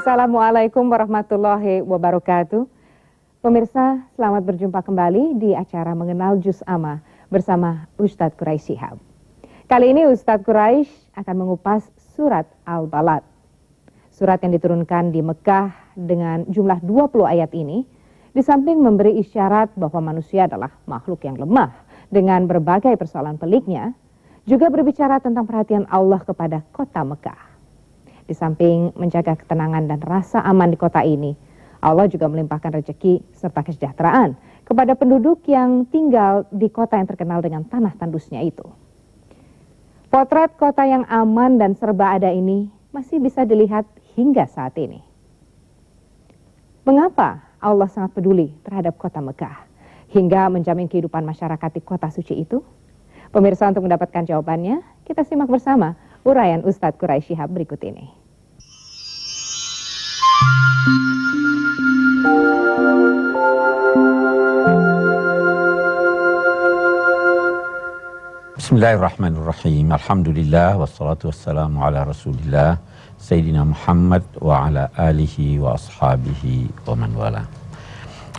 Assalamualaikum warahmatullahi wabarakatuh. Pemirsa, selamat berjumpa kembali di acara Mengenal Juz Amma bersama Ustadz Quraisy Shihab. Kali ini Ustadz Quraisy akan mengupas surat Al-Balad. Surat yang diturunkan di Mekah dengan jumlah 20 ayat ini, di samping memberi isyarat bahwa manusia adalah makhluk yang lemah dengan berbagai persoalan peliknya, juga berbicara tentang perhatian Allah kepada kota Mekah. Di samping menjaga ketenangan dan rasa aman di kota ini, Allah juga melimpahkan rezeki serta kesejahteraan kepada penduduk yang tinggal di kota yang terkenal dengan tanah tandusnya itu. Potret kota yang aman dan serba ada ini masih bisa dilihat hingga saat ini. Mengapa Allah sangat peduli terhadap kota Mekah hingga menjamin kehidupan masyarakat di kota suci itu? Pemirsa, untuk mendapatkan jawabannya, kita simak bersama uraian Ustadz Quraisy Shihab berikut ini. Bismillahirrahmanirrahim. Alhamdulillah wassalatu wassalamu ala Rasulillah Sayyidina Muhammad wa ala alihi wa ashabihi wa man wala.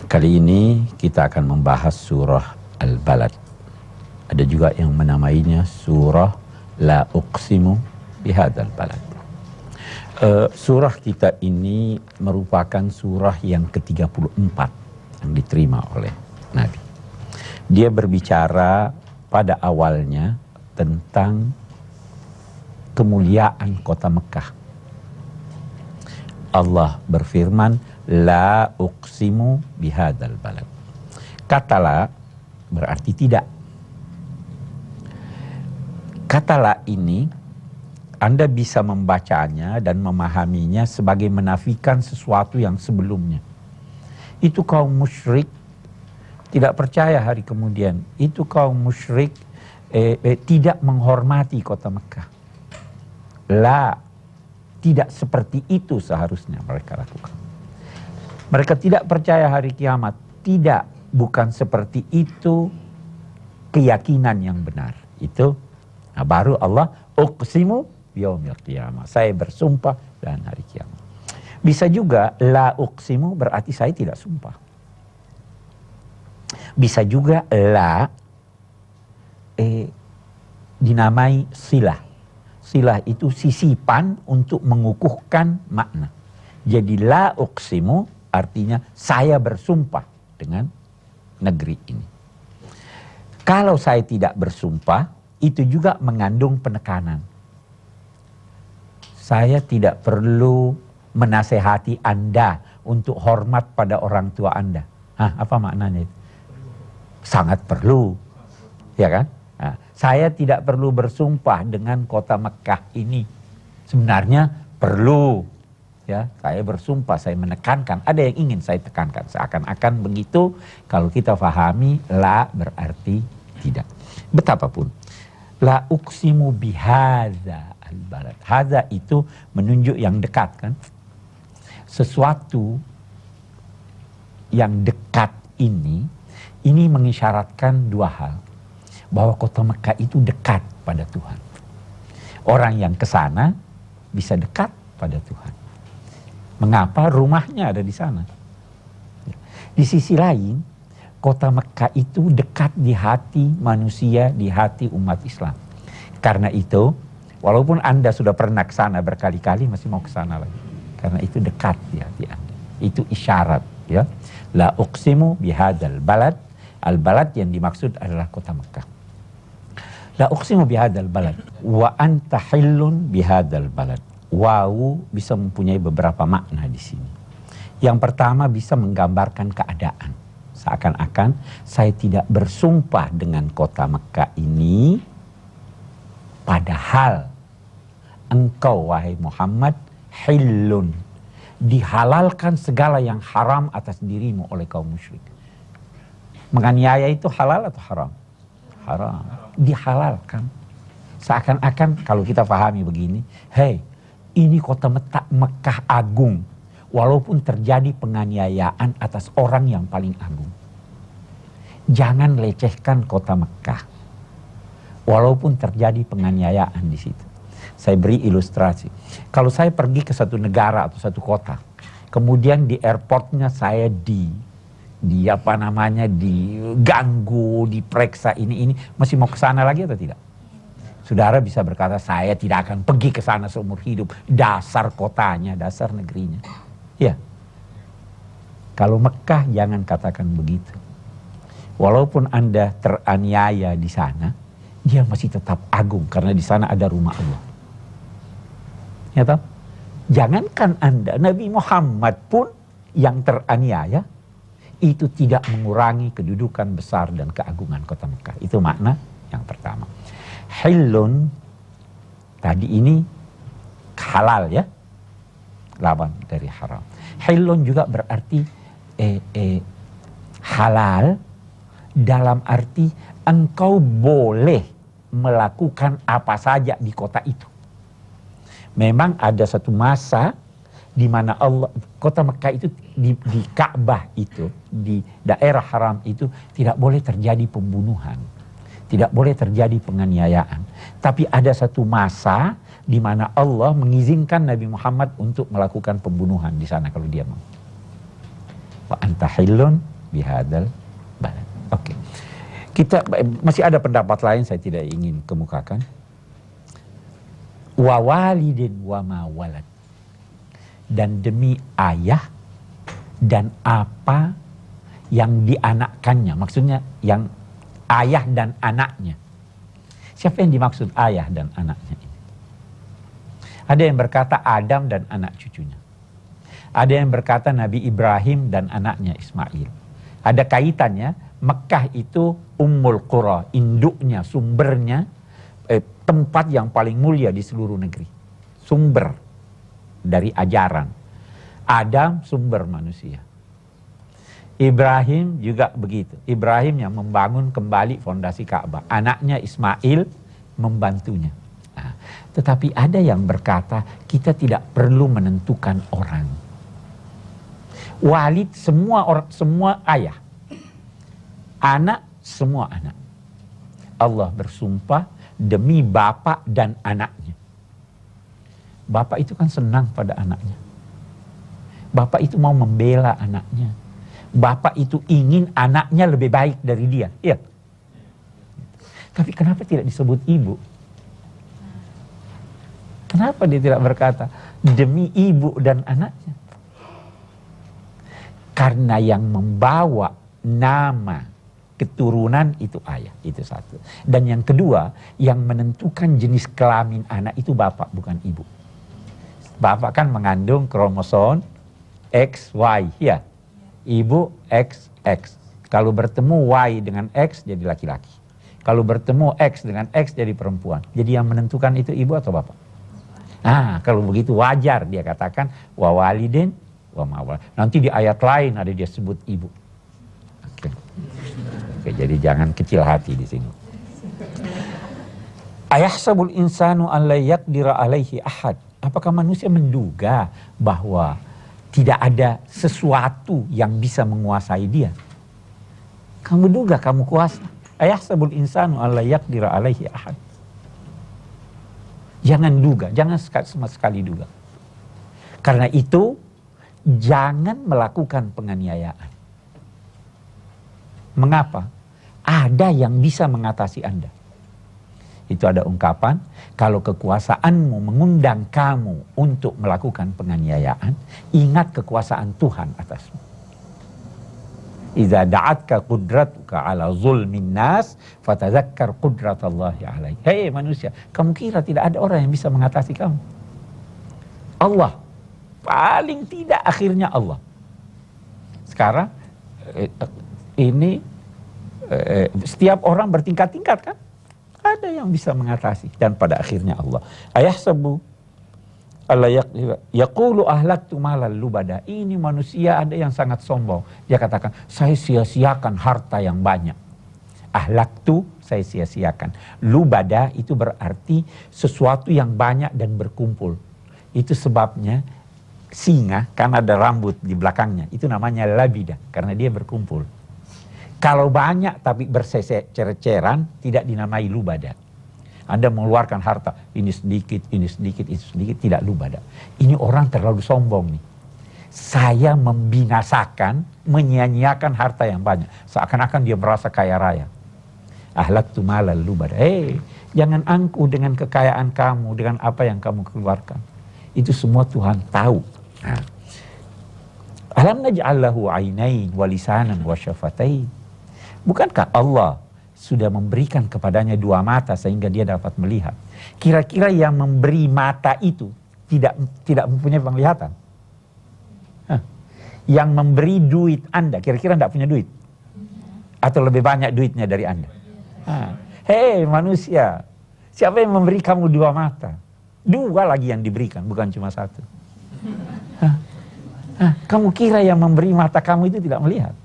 Kali ini kita akan membahas surah Al-Balad. Ada juga yang menamainya surah La Uqsimu Bihadzal Balad. Surah kita ini merupakan surah yang ke-34 yang diterima oleh Nabi. Dia berbicara pada awalnya tentang kemuliaan kota Mekah. Allah berfirman, La uqsimu bihadzal balad. Kata la berarti tidak. Kata la ini Anda bisa membacanya dan memahaminya sebagai menafikan sesuatu yang sebelumnya. Itu kaum musyrik tidak percaya hari kemudian. Itu kaum musyrik tidak menghormati kota Mekah. La, tidak seperti itu seharusnya mereka lakukan. Mereka tidak percaya hari kiamat. Tidak, bukan seperti itu keyakinan yang benar. Itu baru Allah uqsimu biyaumil qiyamah. Saya bersumpah dan hari kiamat. Bisa juga la uqsimu berarti saya tidak sumpah. Bisa juga la dinamai silah. Silah itu sisipan untuk mengukuhkan makna. Jadi la uqsimu artinya saya bersumpah dengan negeri ini. Kalau saya tidak bersumpah, itu juga mengandung penekanan. Saya tidak perlu menasehati Anda untuk hormat pada orang tua Anda. Apa maknanya itu? Sangat perlu, ya kan? Nah, saya tidak perlu bersumpah dengan kota Mekah ini. Sebenarnya perlu, ya. Saya bersumpah, saya menekankan. Ada yang ingin saya tekankan. Seakan-akan begitu. Kalau kita fahami, la berarti tidak. Betapapun, la uqsimu bihadza al-balad. Hadza itu menunjuk yang dekat, kan? Sesuatu yang dekat ini mengisyaratkan dua hal. Bahwa kota Mekah itu dekat pada Tuhan. Orang yang ke sana bisa dekat pada Tuhan. Mengapa? Rumahnya ada di sana. Di sisi lain, kota Mekah itu dekat di hati manusia, di hati umat Islam. Karena itu, walaupun Anda sudah pernah ke sana berkali-kali, masih mau ke sana lagi. Karena itu dekat di hati Anda. Itu isyarat, ya. La uqsimu bihadzal balad. Al-balad yang dimaksud adalah kota Mekah. La uqsimu bihadzal balad wa anta hillun bihadzal balad. Wawu bisa mempunyai beberapa makna di sini. Yang pertama bisa menggambarkan keadaan. Seakan-akan saya tidak bersumpah dengan kota Mekah ini, padahal engkau wahai Muhammad hillun, dihalalkan segala yang haram atas dirimu oleh kaum musyrik. Menganiaya itu halal atau haram? Haram. Dihalalkan. Seakan-akan kalau kita pahami begini, hei, ini kota Mekah agung. Walaupun terjadi penganiayaan atas orang yang paling agung. Jangan lecehkan kota Mekah. Walaupun terjadi penganiayaan di situ. Saya beri ilustrasi. Kalau saya pergi ke satu negara atau satu kota, kemudian di airportnya saya diganggu, diperiksa ini, masih mau ke sana lagi atau tidak? Saudara bisa berkata, saya tidak akan pergi ke sana seumur hidup. Dasar kotanya, dasar negerinya. Ya. Kalau Mekah jangan katakan begitu. Walaupun Anda teraniaya di sana, dia masih tetap agung karena di sana ada rumah Allah. Ya toh? Jangankan Anda, Nabi Muhammad pun yang teraniaya itu tidak mengurangi kedudukan besar dan keagungan kota Mekah. Itu makna yang pertama. Hillun tadi ini halal ya, lawan dari haram. Hillun juga berarti halal dalam arti engkau boleh melakukan apa saja di kota itu. Memang ada satu masa di mana kota Mekah itu di Ka'bah itu, di daerah haram itu tidak boleh terjadi pembunuhan. Tidak boleh terjadi penganiayaan. Tapi ada satu masa di mana Allah mengizinkan Nabi Muhammad untuk melakukan pembunuhan di sana kalau dia mau. Wa anta hillun bihadzal balad. Oke. Kita masih ada pendapat lain saya tidak ingin kemukakan. Wa walidin wa ma walad. Dan demi ayah dan apa yang dianakkannya. Maksudnya yang ayah dan anaknya. Siapa yang dimaksud ayah dan anaknya ini? Ada yang berkata Adam dan anak cucunya. Ada yang berkata Nabi Ibrahim dan anaknya Ismail. Ada kaitannya, Mekah itu Ummul Qura, induknya, sumbernya, tempat yang paling mulia di seluruh negeri. Sumber dari ajaran. Adam sumber manusia. Ibrahim juga begitu. Ibrahim yang membangun kembali fondasi Ka'bah. Anaknya Ismail membantunya. Nah, tetapi ada yang berkata kita tidak perlu menentukan orang. Walid semua orang, semua ayah. Anak semua anak. Allah bersumpah demi bapak dan anaknya. Bapak itu kan senang pada anaknya. Bapak itu mau membela anaknya. Bapak itu ingin anaknya lebih baik dari dia. Iya. Tapi kenapa tidak disebut ibu? Kenapa dia tidak berkata demi ibu dan anaknya? Karena yang membawa nama keturunan itu ayah. Itu satu. Dan yang kedua, yang menentukan jenis kelamin anak itu bapak, bukan ibu. Bapak kan mengandung kromosom X, Y. Ya. Ibu X, X. Kalau bertemu Y dengan X jadi laki-laki. Kalau bertemu X dengan X jadi perempuan. Jadi yang menentukan itu ibu atau bapak? Nah, kalau begitu wajar dia katakan wa walidin wa ma walad. Nanti di ayat lain ada dia sebut ibu. Oke, jadi jangan kecil hati di sini. Ayahsabul insanu an la yaqdira alaihi ahad. Apakah manusia menduga bahwa tidak ada sesuatu yang bisa menguasai dia? Kamu duga kamu kuasa. Ayahsabul insanu an la yaqdira alaihi ahad. Jangan duga, jangan sama sekali duga. Karena itu jangan melakukan penganiayaan. Mengapa? Ada yang bisa mengatasi Anda. Itu ada ungkapan, kalau kekuasaanmu mengundang kamu untuk melakukan penganiayaan, ingat kekuasaan Tuhan atasmu. Iza da'atka qudratuka ala zulmin nas, fatadzakkar qudratallahi alaik. Hei manusia, kamu kira tidak ada orang yang bisa mengatasi kamu? Allah. Paling tidak akhirnya Allah. Sekarang, ini setiap orang bertingkat-tingkat kan? Ada yang bisa mengatasi dan pada akhirnya Allah. Ayahsabu alla yaqulu ahlaktu malal lubada. Ini manusia ada yang sangat sombong. Dia katakan, saya sia-siakan harta yang banyak. Ahlaktu, saya sia-siakan. Lubada itu berarti sesuatu yang banyak dan berkumpul. Itu sebabnya singa kan ada rambut di belakangnya. Itu namanya labida karena dia berkumpul. Kalau banyak tapi bercecer-ceran tidak dinamai lubada. Anda mengeluarkan harta, ini sedikit, ini sedikit, itu sedikit, tidak lubada. Ini orang terlalu sombong nih. Saya membinasakan, menyia-nyiakan harta yang banyak. Seakan-akan dia merasa kaya raya. Ahlaktu malal lubada. Jangan angkuh dengan kekayaan kamu, dengan apa yang kamu keluarkan. Itu semua Tuhan tahu. Nah. Alam naj'al lahu 'ainain wa lisanan wa syafatain. Bukankah Allah sudah memberikan kepadanya 2 mata sehingga dia dapat melihat? Kira-kira yang memberi mata itu tidak mempunyai penglihatan? Yang memberi duit Anda kira-kira tidak punya duit? Atau lebih banyak duitnya dari Anda? Hei manusia, siapa yang memberi kamu 2 mata? 2 lagi yang diberikan, bukan cuma 1. Kamu kira yang memberi mata kamu itu tidak melihat?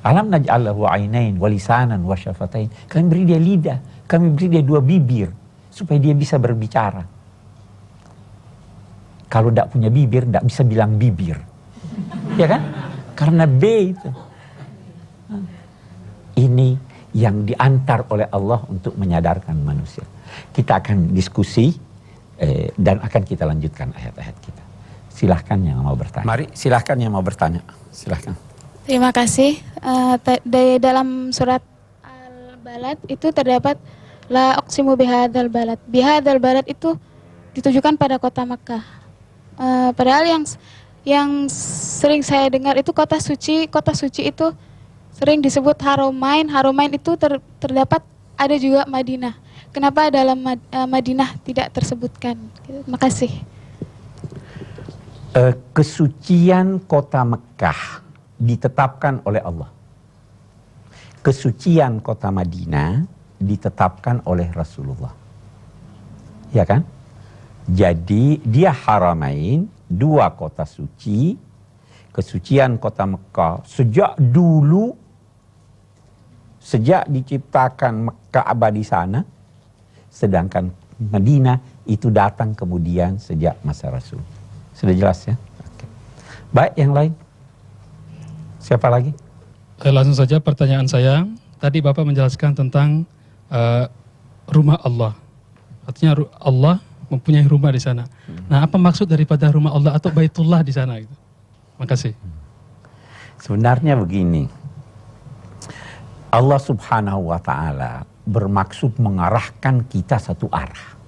Alam naj'al lahu 'ainain wa lisanan wa syafatain. Kami beri dia lidah, kami beri dia 2 bibir supaya dia bisa berbicara. Kalau tidak punya bibir, tidak bisa bilang bibir. Ya kan? Karena B itu. Ini yang diantar oleh Allah untuk menyadarkan manusia. Kita akan diskusi dan akan kita lanjutkan ayat-ayat kita. Silahkan yang mau bertanya. Mari, silahkan yang mau bertanya. Silahkan. Terima kasih. Di dalam surat Al-Balad itu terdapat la uqsimu bihadzal balad. Bihadzal balad itu ditujukan pada kota Makkah. Padahal yang sering saya dengar itu kota suci itu sering disebut Haromain. Haromain itu terdapat ada juga Madinah. Kenapa dalam Madinah tidak tersebutkan? Terima kasih. Kesucian kota Mekah ditetapkan oleh Allah. Kesucian kota Madinah ditetapkan oleh Rasulullah. Ya kan? Jadi dia Haramain, 2 kota suci. Kesucian kota Mekah sejak dulu, sejak diciptakan Ka'bah di sana, sedangkan Madinah itu datang kemudian sejak masa Rasul. Sudah jelas ya? Oke. Baik, yang lain? Siapa lagi? Langsung saja pertanyaan saya. Tadi Bapak menjelaskan tentang rumah Allah. Artinya Allah mempunyai rumah di sana. Nah, apa maksud daripada rumah Allah atau Baitullah di sana? Gitu. Makasih. Sebenarnya begini. Allah Subhanahu wa Ta'ala bermaksud mengarahkan kita satu arah.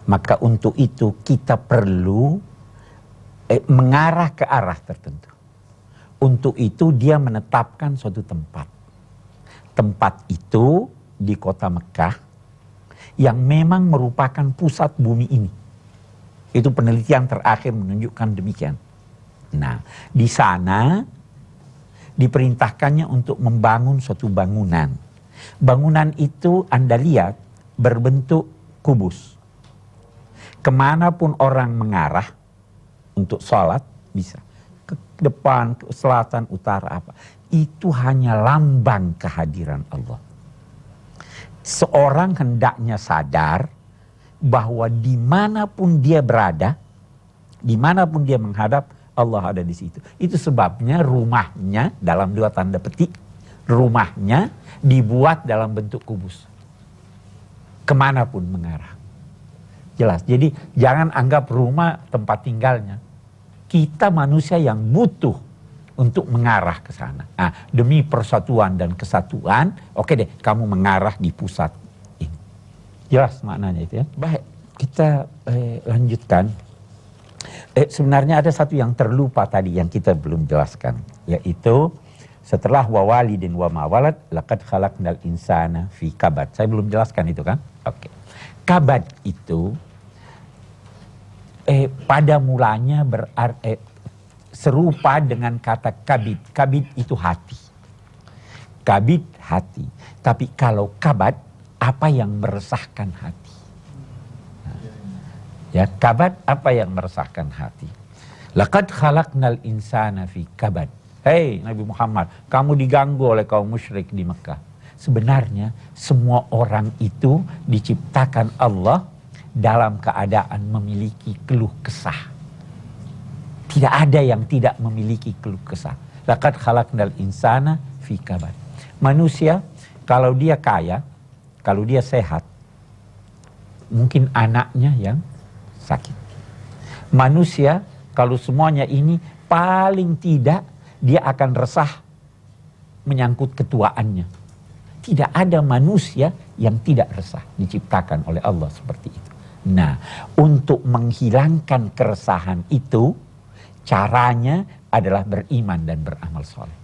Maka untuk itu kita perlu mengarah ke arah tertentu. Untuk itu dia menetapkan suatu tempat. Tempat itu di kota Mekah yang memang merupakan pusat bumi ini. Itu penelitian terakhir menunjukkan demikian. Nah, di sana diperintahkannya untuk membangun suatu bangunan. Bangunan itu Anda lihat berbentuk kubus. Kemanapun orang mengarah untuk sholat bisa. Ke depan, ke selatan, utara apa. Itu hanya lambang kehadiran Allah. Seorang hendaknya sadar bahwa dimanapun dia berada, dimanapun dia menghadap, Allah ada di situ. Itu sebabnya rumahnya dalam 2 tanda petik, rumahnya dibuat dalam bentuk kubus. Kemanapun mengarah. Jelas, jadi jangan anggap rumah tempat tinggalnya. Kita manusia yang butuh untuk mengarah ke sana. Nah, demi persatuan dan kesatuan, oke deh, kamu mengarah di pusat ini. Jelas maknanya itu ya. Baik, kita lanjutkan. Sebenarnya ada satu yang terlupa tadi yang kita belum jelaskan, yaitu setelah wa walidin wa ma walad laqad khalaqnal insana fi kabad. Saya belum jelaskan itu kan? Oke. Kabad itu pada mulanya berarti serupa dengan kata kabid. Kabid itu hati. Kabid hati. Tapi kalau kabad, apa yang meresahkan hati? Ya, kabad apa yang meresahkan hati? Laqad khalaqnal insana fi kabad. Hei Nabi Muhammad, kamu diganggu oleh kaum musyrik di Mekah. Sebenarnya semua orang itu diciptakan Allah dalam keadaan memiliki keluh kesah. Tidak ada yang tidak memiliki keluh kesah. Laqad khalaqnal insana fi kabad. Manusia kalau dia kaya, kalau dia sehat, mungkin anaknya yang sakit. Manusia kalau semuanya ini paling tidak dia akan resah menyangkut ketuaannya. Tidak ada manusia yang tidak resah, diciptakan oleh Allah seperti itu. Nah, untuk menghilangkan keresahan itu, caranya adalah beriman dan beramal soleh.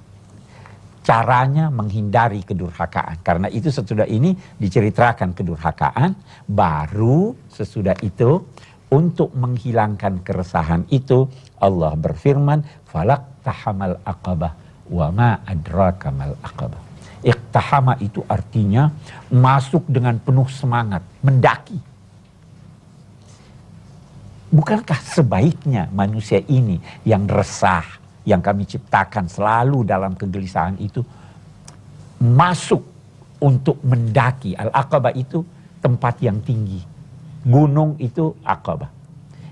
Caranya menghindari kedurhakaan. Karena itu sesudah ini diceritakan kedurhakaan, baru sesudah itu untuk menghilangkan keresahan itu Allah berfirman, falak tahamal aqabah wa ma adraka mal aqabah. Iqtahama itu artinya masuk dengan penuh semangat, mendaki. Bukankah sebaiknya manusia ini yang resah, yang kami ciptakan selalu dalam kegelisahan itu, masuk untuk mendaki. Al-Aqabah itu tempat yang tinggi. Gunung itu Aqabah.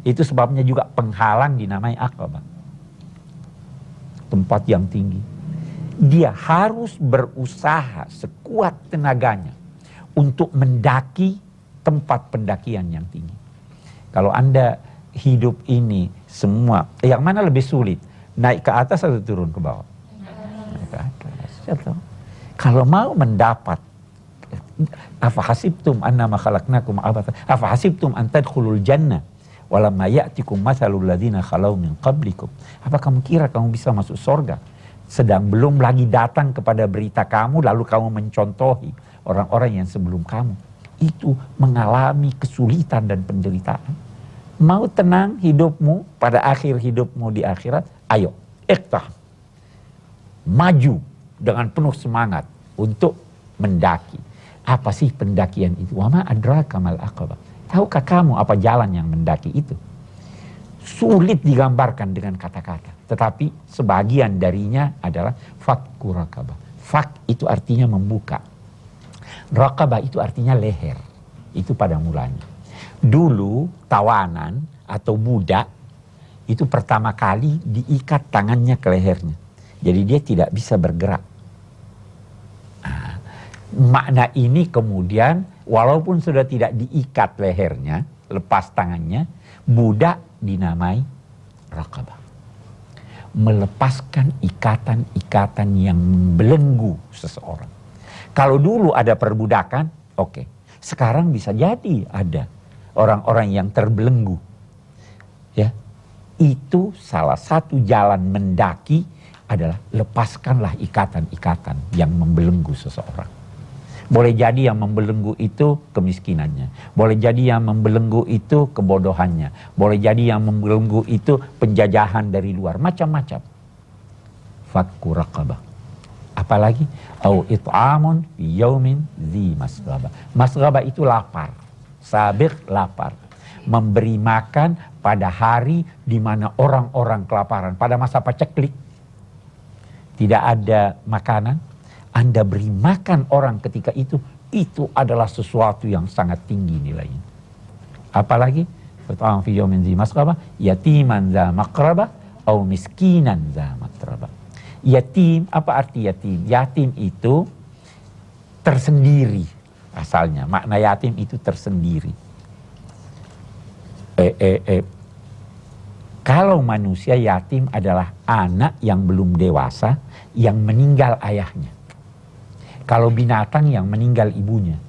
Itu sebabnya juga penghalang dinamai Aqabah. Tempat yang tinggi. Dia harus berusaha sekuat tenaganya untuk mendaki tempat pendakian yang tinggi. Kalau Anda hidup ini semua, yang mana lebih sulit? Naik ke atas atau turun ke bawah? Naik ke atas. Kalau mau mendapat, afahasibtum annama khalaqnakum abathan, afahasibtum an tadkhulul jannah walamma ya'tikum mathalul ladzina khalau min qablikum. Apa kamu kira kamu bisa masuk surga sedang belum lagi datang kepada berita kamu, lalu kamu mencontohi orang-orang yang sebelum kamu? Itu mengalami kesulitan dan penderitaan. Mau tenang hidupmu pada akhir hidupmu di akhirat, ayo iqtah, maju dengan penuh semangat untuk mendaki. Apa sih pendakian itu? Wa ma adraka mal aqabah. Tahukah kamu apa jalan yang mendaki itu? Sulit digambarkan dengan kata-kata, tetapi sebagian darinya adalah fakku raqabah. Fak itu artinya membuka, raqabah itu artinya leher. Itu pada mulanya. Dulu tawanan atau budak itu pertama kali diikat tangannya ke lehernya, jadi dia tidak bisa bergerak. Nah, makna ini kemudian walaupun sudah tidak diikat lehernya, lepas tangannya, budak dinamai raqabah. Melepaskan ikatan-ikatan yang membelenggu seseorang. Kalau dulu ada perbudakan, oke. Sekarang bisa jadi ada orang-orang yang terbelenggu. Ya. Itu salah satu jalan mendaki adalah lepaskanlah ikatan-ikatan yang membelenggu seseorang. Boleh jadi yang membelenggu itu kemiskinannya. Boleh jadi yang membelenggu itu kebodohannya. Boleh jadi yang membelenggu itu penjajahan dari luar. Macam-macam. Fakku raqabah. Apalagi? Au it'amun yaumin dzi masghaba. Masghaba itu lapar. Sabir lapar. Memberi makan pada hari di mana orang-orang kelaparan. Pada masa paceklik. Tidak ada makanan. Anda beri makan orang ketika itu adalah sesuatu yang sangat tinggi nilainya. Apalagi pertama fi yaumin dzi masghaba yatiman dza maqrabah au miskinan dza matrabah. Yatim, apa arti yatim? Yatim itu tersendiri asalnya. Makna yatim itu tersendiri. Kalau manusia, yatim adalah anak yang belum dewasa yang meninggal ayahnya. Kalau binatang yang meninggal ibunya,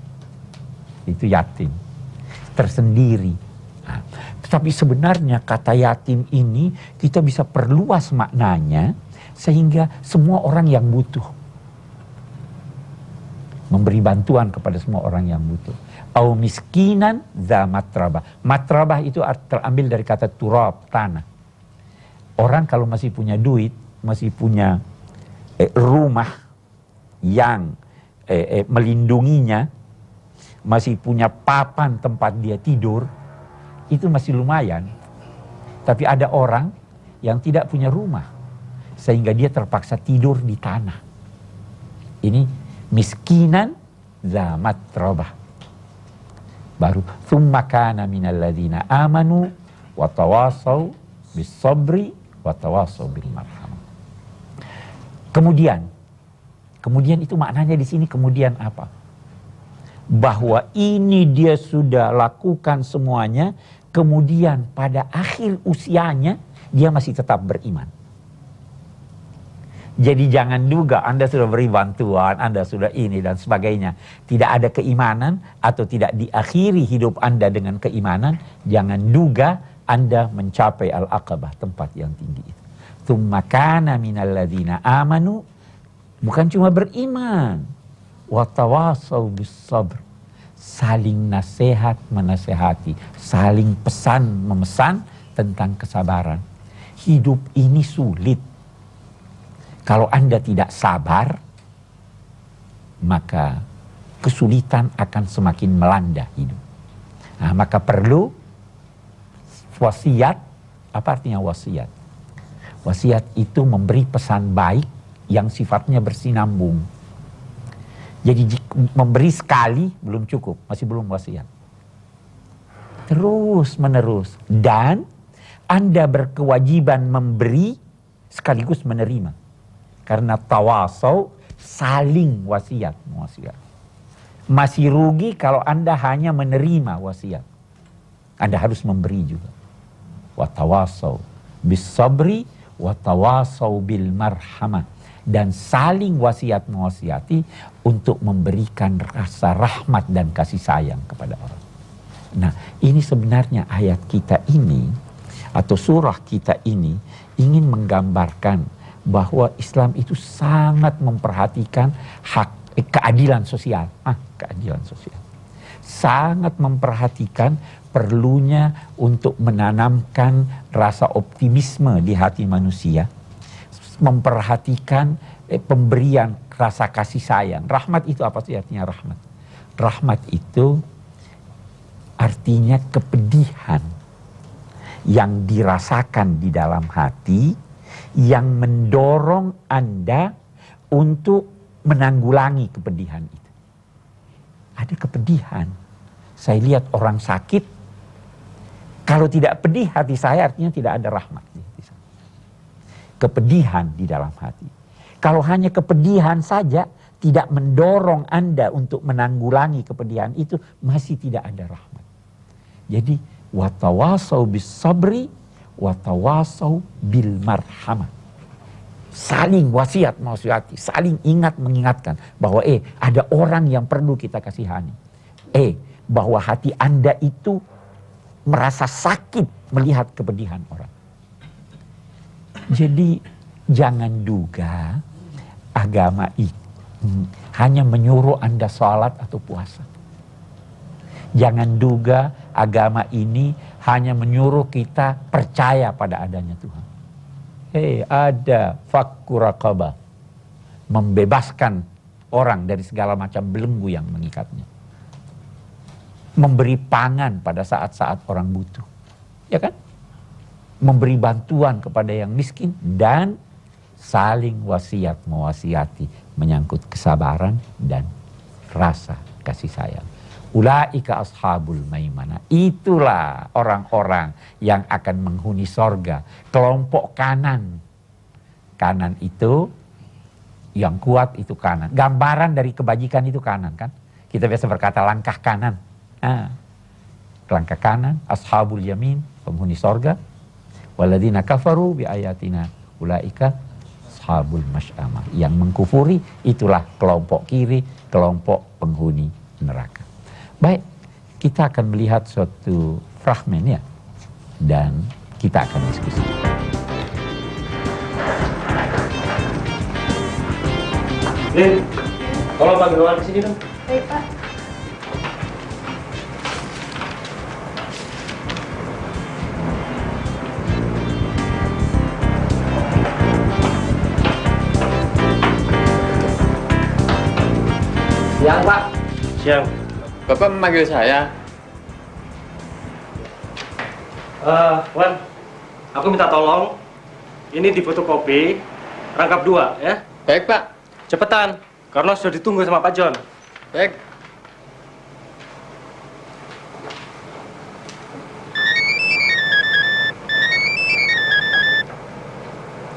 itu yatim, tersendiri. Nah, tetapi sebenarnya kata yatim ini kita bisa perluas maknanya sehingga semua orang yang butuh. Memberi bantuan kepada semua orang yang butuh. Au miskinan za matrabah. Matrabah itu terambil dari kata turab, tanah. Orang kalau masih punya duit, masih punya rumah yang melindunginya, masih punya papan tempat dia tidur, itu masih lumayan. Tapi ada orang yang tidak punya rumah, sehingga dia terpaksa tidur di tanah. Ini miskinan za matrabah. Baru tsumma kana minal ladzina amanu wa tawasau bis sabri wa tawasau bil marhamah. Kemudian itu maknanya di sini kemudian apa? Bahwa ini dia sudah lakukan semuanya, kemudian pada akhir usianya dia masih tetap beriman. Jadi jangan duga Anda sudah beri bantuan, Anda sudah ini dan sebagainya. Tidak ada keimanan atau tidak diakhiri hidup Anda dengan keimanan, jangan duga Anda mencapai al-aqabah, tempat yang tinggi itu. Tsumma kana minal ladzina amanu, bukan cuma beriman, wa tawasau bis sabr, saling nasihat menasehati, saling pesan memesan tentang kesabaran. Hidup ini sulit. Kalau Anda tidak sabar, maka kesulitan akan semakin melanda hidup. Nah, maka perlu wasiat. Apa artinya wasiat? Wasiat itu memberi pesan baik yang sifatnya bersinambung. Jadi memberi sekali belum cukup, masih belum wasiat. Terus menerus. Dan Anda berkewajiban memberi sekaligus menerima. Karena tawasau saling wasiat. Masih rugi kalau Anda hanya menerima wasiat. Anda harus memberi juga. Wa tawasau bis sabri wa tawasau bil marhamah. Dan saling wasiat mewasiati untuk memberikan rasa rahmat dan kasih sayang kepada orang. Nah, ini sebenarnya ayat kita ini atau surah kita ini ingin menggambarkan bahwa Islam itu sangat memperhatikan keadilan sosial. Keadilan sosial. Sangat memperhatikan perlunya untuk menanamkan rasa optimisme di hati manusia. Memperhatikan pemberian rasa kasih sayang. Rahmat itu apa sih artinya rahmat? Rahmat itu artinya kepedihan yang dirasakan di dalam hati, yang mendorong Anda untuk menanggulangi kepedihan itu. Ada kepedihan. Saya lihat orang sakit, kalau tidak pedih hati saya artinya tidak ada rahmat di hati saya. Kepedihan di dalam hati. Kalau hanya kepedihan saja tidak mendorong Anda untuk menanggulangi kepedihan itu, masih tidak ada rahmat. Jadi watawasau bis sabri watawasau bil marhamah. Saling wasiat mewasiati, saling ingat mengingatkan bahwa ada orang yang perlu kita kasihani. Bahwa hati Anda itu merasa sakit melihat kepedihan orang. Jadi jangan duga agama itu hanya menyuruh Anda sholat atau puasa. Jangan duga agama ini hanya menyuruh kita percaya pada adanya Tuhan. Ada fakku raqabah, membebaskan orang dari segala macam belenggu yang mengikatnya. Memberi pangan pada saat-saat orang butuh. Ya kan? Memberi bantuan kepada yang miskin dan saling wasiat mewasiati menyangkut kesabaran dan rasa kasih sayang. Ulaika ashabul maimana. Itulah orang-orang yang akan menghuni sorga. Kelompok kanan. Kanan itu yang kuat itu kanan. Gambaran dari kebajikan itu kanan kan. Kita biasa berkata langkah kanan. Langkah kanan. Ashabul yamin. Penghuni sorga. Waladina kafaru bi ayatina. Ulaika ashabul masy'amah. Yang mengkufuri itulah kelompok kiri. Kelompok penghuni neraka. Baik, kita akan melihat suatu fragmen ya, dan kita akan diskusi. Lin, tolong panggil Wan ke sini dong. Baik, Pak. Siang, Pak. Siang. Bapak memanggil saya. Wan, aku minta tolong. Ini difotokopi, rangkap 2 ya. Baik, Pak. Cepetan, karena sudah ditunggu sama Pak John. Baik.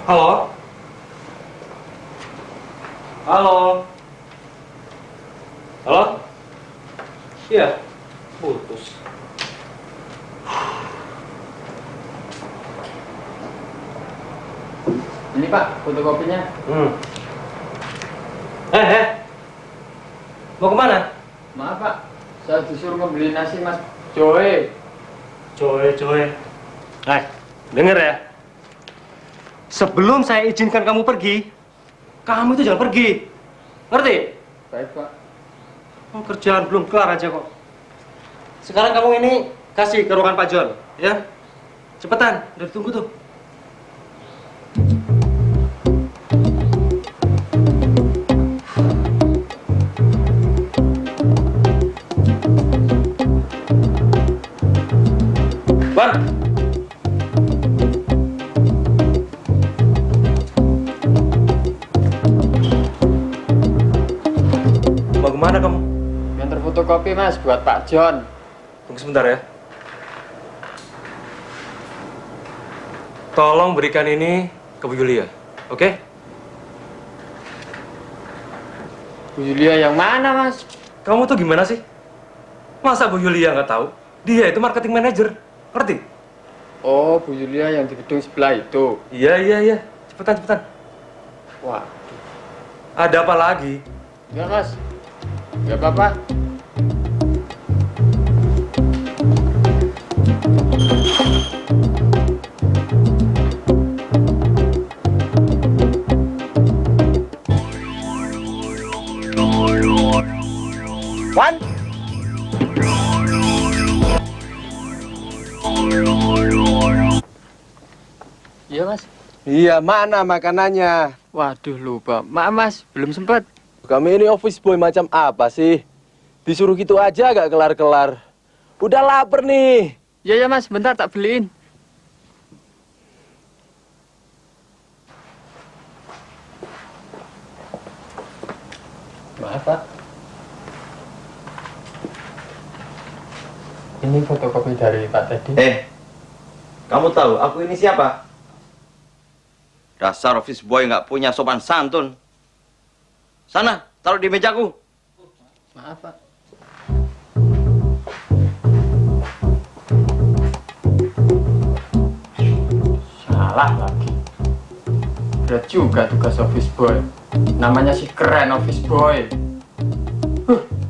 Halo? Halo. Halo? Iya, putus. Ini Pak, fotokopinya. Mau kemana? Maaf Pak, saya disuruh membeli nasi Mas Joy. Coy. Denger ya. Sebelum saya izinkan kamu pergi, kamu itu jangan pergi. Ngerti? Baik Pak. Oh, kerjaan belum kelar aja kok. Sekarang kamu ini kasih ke ruangan Pak John, ya. Cepetan, udah ditunggu tuh. Wan. Mau kemana kamu? Ngantar fotokopi Mas buat Pak John. Tunggu sebentar ya. Tolong berikan ini ke Bu Yulia, oke? Bu Yulia yang mana Mas? Kamu tuh gimana sih? Masa Bu Yulia nggak tahu? Dia itu marketing manager, ngerti? Oh, Bu Yulia yang di gedung sebelah itu. Iya. Cepetan. Wah, Ada apa lagi? enggak Mas. Enggak apa-apa. Wan! Iya Mas. Iya, mana makanannya? Waduh lupa. Maaf Mas, belum sempat. Kami ini office boy macam apa sih? Disuruh gitu aja gak kelar-kelar. Udah lapar nih. Ya Mas, bentar tak beliin. Maaf Pak. Ini fotokopi dari Pak tadi. Kamu tahu aku ini siapa? Dasar office boy nggak punya sopan santun. Sana, taruh di mejaku. Maaf Pak. Salah lagi. Berat juga tugas office boy. Namanya sih keren office boy.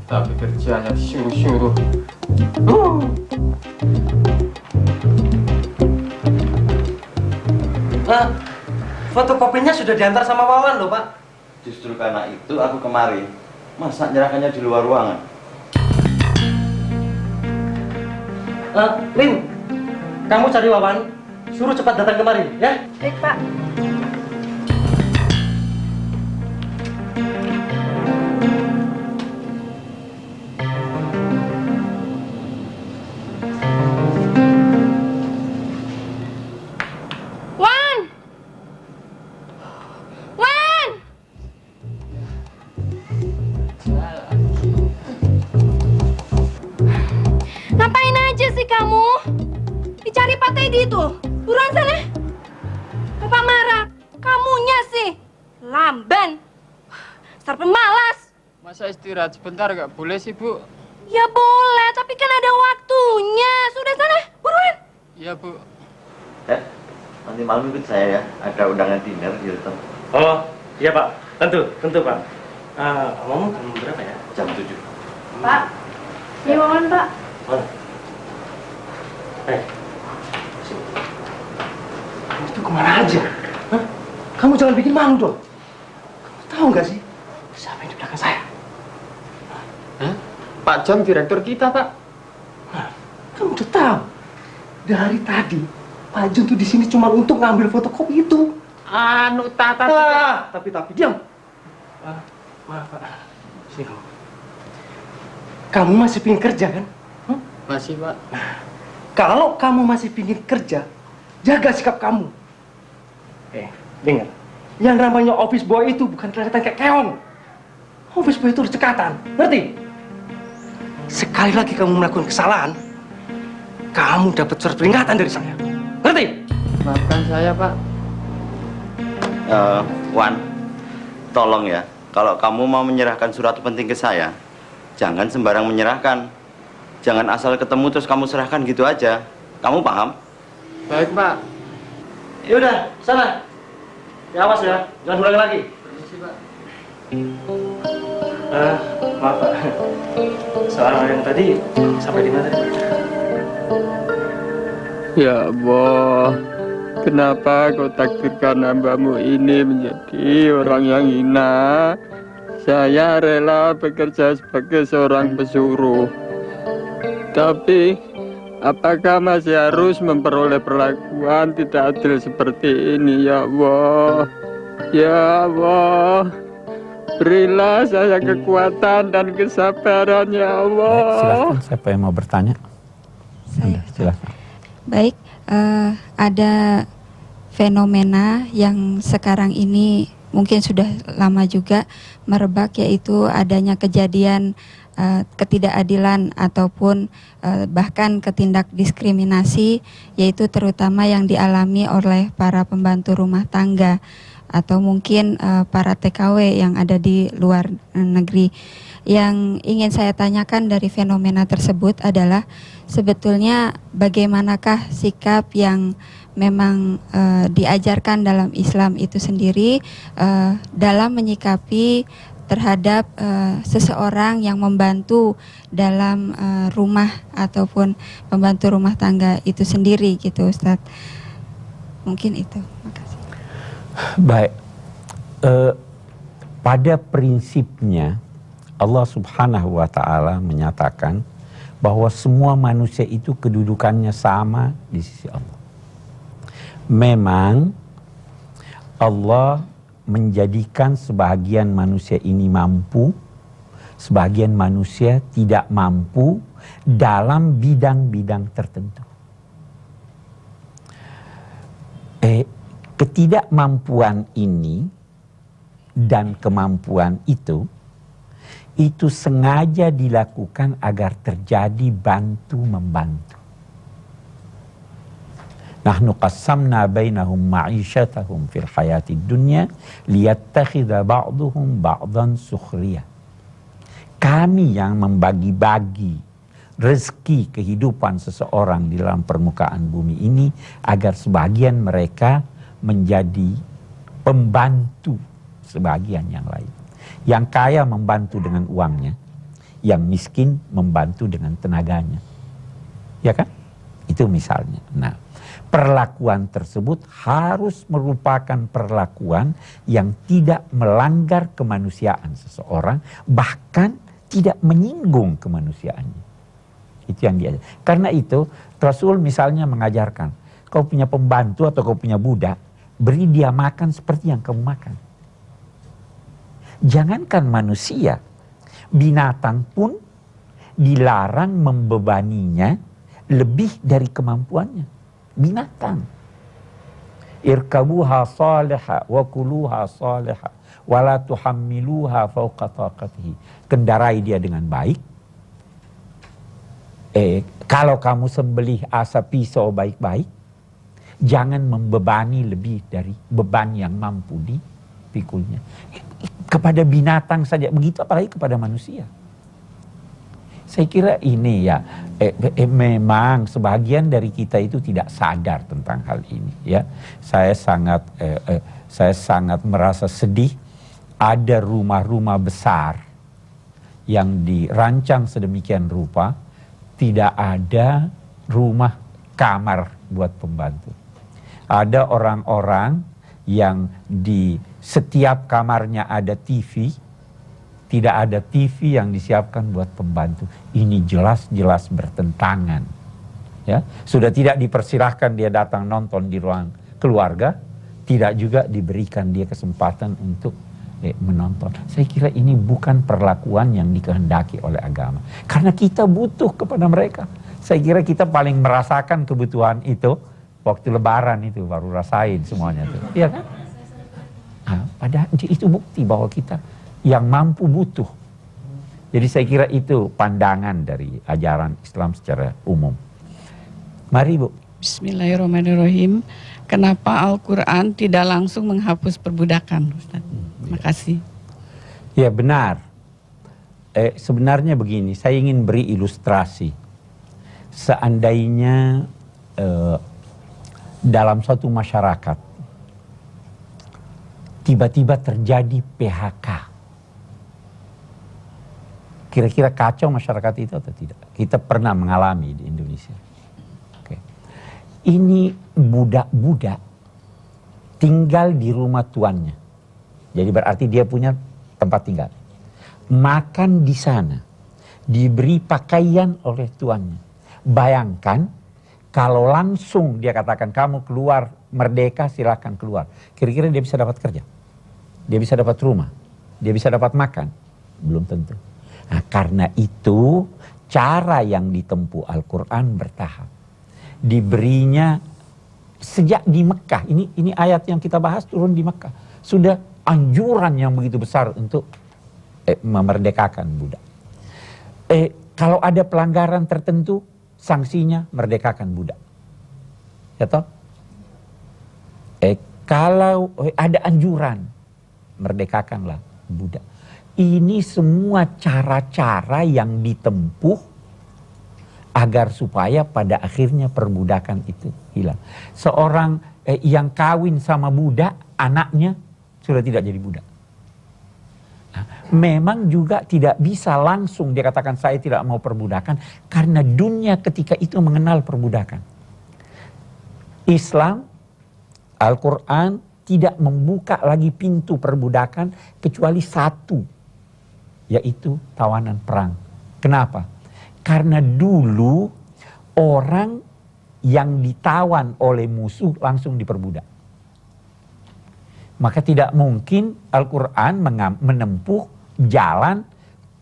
Tapi kerjanya disuruh-suruh. Fotokopinya sudah diantar sama Wawan loh, Pak. Justru karena itu aku kemari. Masa nyerahkannya di luar ruangan? Lin, kamu cari Wawan, suruh cepat datang kemari, ya? Baik, Pak. Wan! Wan! Ngapain aja sih kamu? Dicari Pak Teddy itu. Buruan sana. Bapak marah. Kamunya sih. Lamban. Dasar pemalas. Masa istirahat sebentar nggak boleh sih, Bu? Ya boleh, tapi kan ada waktunya. Sudah sana, buruan. Iya, Bu. Nanti malam ikut saya ya. Ada undangan dinner di Hilton. Oh, iya Pak. Tentu Pak. Ngomong jam berapa ya? Jam 7. Pak. Ini Wawan, Pak. Mana? Sini. Kamu itu kemana aja? Hah? Kamu jangan bikin malu dong. Kamu tahu nggak sih siapa yang di belakang saya? Hah? Pak John direktur kita, Pak. Nah, kamu udah tahu. Dari tadi Pak Jun tuh di sini cuma untuk ngambil fotokopi itu. Anu tata. Tapi diam. Maaf Pak. Sini kamu. Kamu masih pingin kerja kan? Masih, Pak. Kalau kamu masih pingin kerja, jaga sikap kamu. Dengar. Yang namanya office boy itu bukan kelihatan kayak keong. Office boy itu harus cekatan, ngerti? Sekali lagi kamu melakukan kesalahan, kamu dapat surat peringatan dari saya. Ngerti? Maafkan saya, Pak. Wan, tolong ya. kalau kamu mau menyerahkan surat penting ke saya, jangan sembarang menyerahkan. Jangan asal ketemu terus kamu serahkan gitu aja. Kamu paham? Baik, Pak. Yaudah, sana. Ya awas ya, jangan ulangi lagi. Permisi, Pak. Maaf Pak. Soal yang tadi sampai di mana? Ya Allah, kenapa kau takdirkan hambamu ini menjadi orang yang hina? Saya rela bekerja sebagai seorang pesuruh. Tapi, apakah masih harus memperoleh perlakuan tidak adil seperti ini, ya Allah? Ya Allah, berilah saya kekuatan dan kesabaran, ya Allah. Silahkan, siapa yang mau bertanya? Saya. Silahkan. Baik, ada fenomena yang sekarang ini mungkin sudah lama juga merebak, yaitu adanya kejadian ketidakadilan ataupun bahkan ketindak diskriminasi, yaitu terutama yang dialami oleh para pembantu rumah tangga atau mungkin para TKW yang ada di luar negeri. Yang ingin saya tanyakan dari fenomena tersebut adalah sebetulnya bagaimanakah sikap yang memang diajarkan dalam Islam itu sendiri dalam menyikapi terhadap seseorang yang membantu dalam rumah ataupun membantu rumah tangga itu sendiri gitu, Ustadz. Mungkin itu. Makasih. Baik, pada prinsipnya Allah Subhanahu wa Ta'ala menyatakan bahwa semua manusia itu kedudukannya sama di sisi Allah. Memang Allah menjadikan sebagian manusia ini mampu, sebagian manusia tidak mampu dalam bidang-bidang tertentu. Ketidakmampuan ini dan kemampuan itu sengaja dilakukan agar terjadi bantu-membantu. Nahnu qassamna bainahum ma'isyatahum fil hayatid dunya liyattakhidha ba'duhum ba'dan sukhriya. Kami yang membagi-bagi rezeki kehidupan seseorang di dalam permukaan bumi ini agar sebagian mereka menjadi pembantu sebagian yang lain. Yang kaya membantu dengan uangnya, yang miskin membantu dengan tenaganya. Ya kan? Itu misalnya. Nah, perlakuan tersebut harus merupakan perlakuan yang tidak melanggar kemanusiaan seseorang, bahkan tidak menyinggung kemanusiaannya. Itu yang dia. Karena itu Rasul misalnya mengajarkan, kau punya pembantu atau kau punya budak, beri dia makan seperti yang kamu makan. Jangankan manusia, binatang pun dilarang membebaninya lebih dari kemampuannya. Binatang. Irkabuha salihah wa kuluha salihah wa la tuhammiluha fawqa taqatihi. Kendarai dia dengan baik. Kalau kamu sembelih asa pisau baik-baik, jangan membebani lebih dari beban yang mampu dipikulnya. Kepada binatang saja begitu, apalagi kepada manusia. Saya kira ini ya, memang sebagian dari kita itu tidak sadar tentang hal ini ya. Saya sangat merasa sedih ada rumah-rumah besar yang dirancang sedemikian rupa tidak ada rumah kamar buat pembantu. Ada orang-orang yang di setiap kamarnya ada TV, tidak ada TV yang disiapkan buat pembantu. Ini jelas-jelas bertentangan. Ya, sudah tidak dipersilahkan dia datang nonton di ruang keluarga, tidak juga diberikan dia kesempatan untuk menonton. Saya kira ini bukan perlakuan yang dikehendaki oleh agama. Karena kita butuh kepada mereka. Saya kira kita paling merasakan kebutuhan itu waktu Lebaran itu baru rasain semuanya itu. Iya kan? Nah, padahal itu bukti bahwa kita yang mampu butuh. Jadi saya kira itu pandangan dari ajaran Islam secara umum. Mari Bu. Bismillahirrahmanirrahim. Kenapa Al-Quran tidak langsung menghapus perbudakan, Ustaz? Terima kasih. Ya benar. Sebenarnya begini, saya ingin beri ilustrasi. Seandainya dalam suatu masyarakat tiba-tiba terjadi PHK, kira-kira kacau masyarakat itu atau tidak? Kita pernah mengalami di Indonesia. Oke. Ini budak-budak tinggal di rumah tuannya. Jadi berarti dia punya tempat tinggal. Makan di sana. Diberi pakaian oleh tuannya. Bayangkan kalau langsung dia katakan kamu keluar merdeka, silakan keluar. Kira-kira dia bisa dapat kerja? Dia bisa dapat rumah? Dia bisa dapat makan? Belum tentu. Nah, karena itu cara yang ditempuh Al-Quran bertahap. Diberinya sejak di Mekah. Ini ayat yang kita bahas turun di Mekah. Sudah anjuran yang begitu besar untuk memerdekakan budak. Kalau ada pelanggaran tertentu, sanksinya merdekakan budak. Ya toh? Kalau ada anjuran, merdekakanlah budak. Ini semua cara-cara yang ditempuh agar supaya pada akhirnya perbudakan itu hilang. Seorang yang kawin sama budak, anaknya sudah tidak jadi budak. Nah, memang juga tidak bisa langsung dia katakan saya tidak mau perbudakan, karena dunia ketika itu mengenal perbudakan. Islam, Al-Quran tidak membuka lagi pintu perbudakan kecuali satu, yaitu tawanan perang. Kenapa? Karena dulu orang yang ditawan oleh musuh langsung diperbudak. Maka tidak mungkin Al-Quran menempuh jalan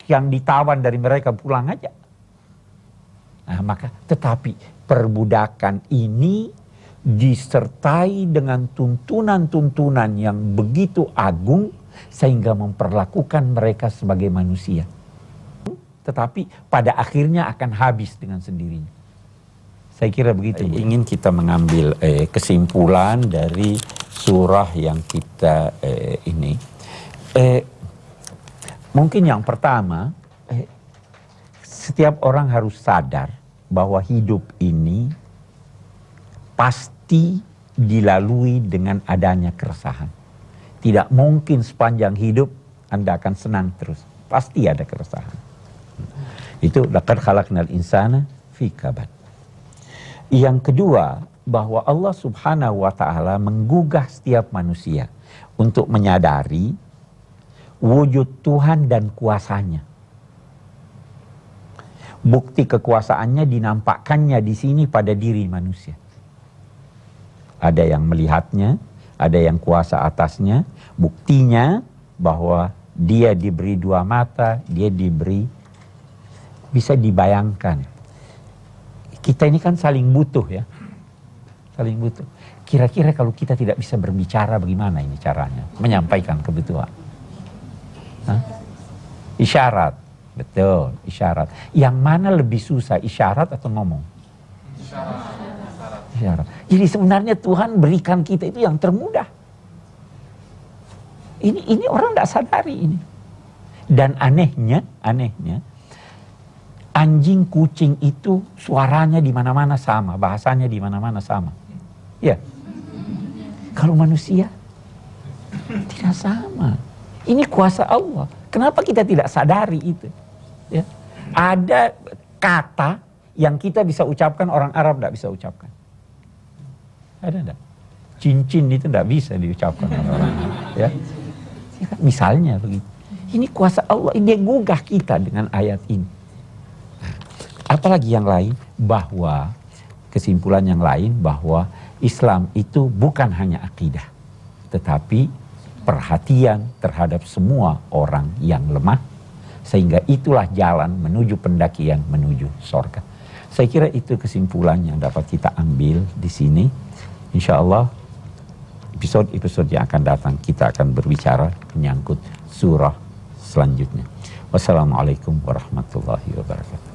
yang ditawan dari mereka pulang aja. Nah, maka tetapi perbudakan ini disertai dengan tuntunan-tuntunan yang begitu agung sehingga memperlakukan mereka sebagai manusia. Tetapi pada akhirnya akan habis dengan sendirinya. Saya kira begitu. Ingin kita mengambil kesimpulan dari surah yang kita ini. Mungkin yang pertama, setiap orang harus sadar bahwa hidup ini pasti dilalui dengan adanya keresahan. Tidak mungkin sepanjang hidup Anda akan senang terus. Pasti ada keresahan. Itu laqad khalaqnal insana fi kabad. Yang kedua, bahwa Allah Subhanahu wa ta'ala menggugah setiap manusia untuk menyadari wujud Tuhan dan kuasanya. Bukti kekuasaannya dinampakkannya di sini pada diri manusia. Ada yang melihatnya, ada yang kuasa atasnya. Buktinya bahwa dia diberi dua mata, dia diberi, bisa dibayangkan. Kita ini kan saling butuh ya. Saling butuh. Kira-kira kalau kita tidak bisa berbicara bagaimana ini caranya? Menyampaikan kebutuhan. Hah? Isyarat. Betul, isyarat. Yang mana lebih susah, isyarat atau ngomong? Isyarat. Jadi sebenarnya Tuhan berikan kita itu yang termudah. Ini orang tidak sadari ini. Dan anehnya, anjing kucing itu suaranya di mana-mana sama, bahasanya di mana-mana sama. Ya. Kalau manusia tidak sama. Ini kuasa Allah. Kenapa kita tidak sadari itu? Ya. Ada kata yang kita bisa ucapkan orang Arab tidak bisa ucapkan. Ada enggak? Cincin itu tidak bisa diucapkan orang Arab. Ya. Misalnya begitu. Ini kuasa Allah, dia gugah kita dengan ayat ini. Apalagi yang lain, bahwa kesimpulan yang lain bahwa Islam itu bukan hanya akidah, tetapi perhatian terhadap semua orang yang lemah, sehingga itulah jalan menuju pendakian menuju surga. Saya kira itu kesimpulan yang dapat kita ambil di sini. Insya Allah episode-episode yang akan datang kita akan berbicara menyangkut surah selanjutnya. Wassalamualaikum warahmatullahi wabarakatuh.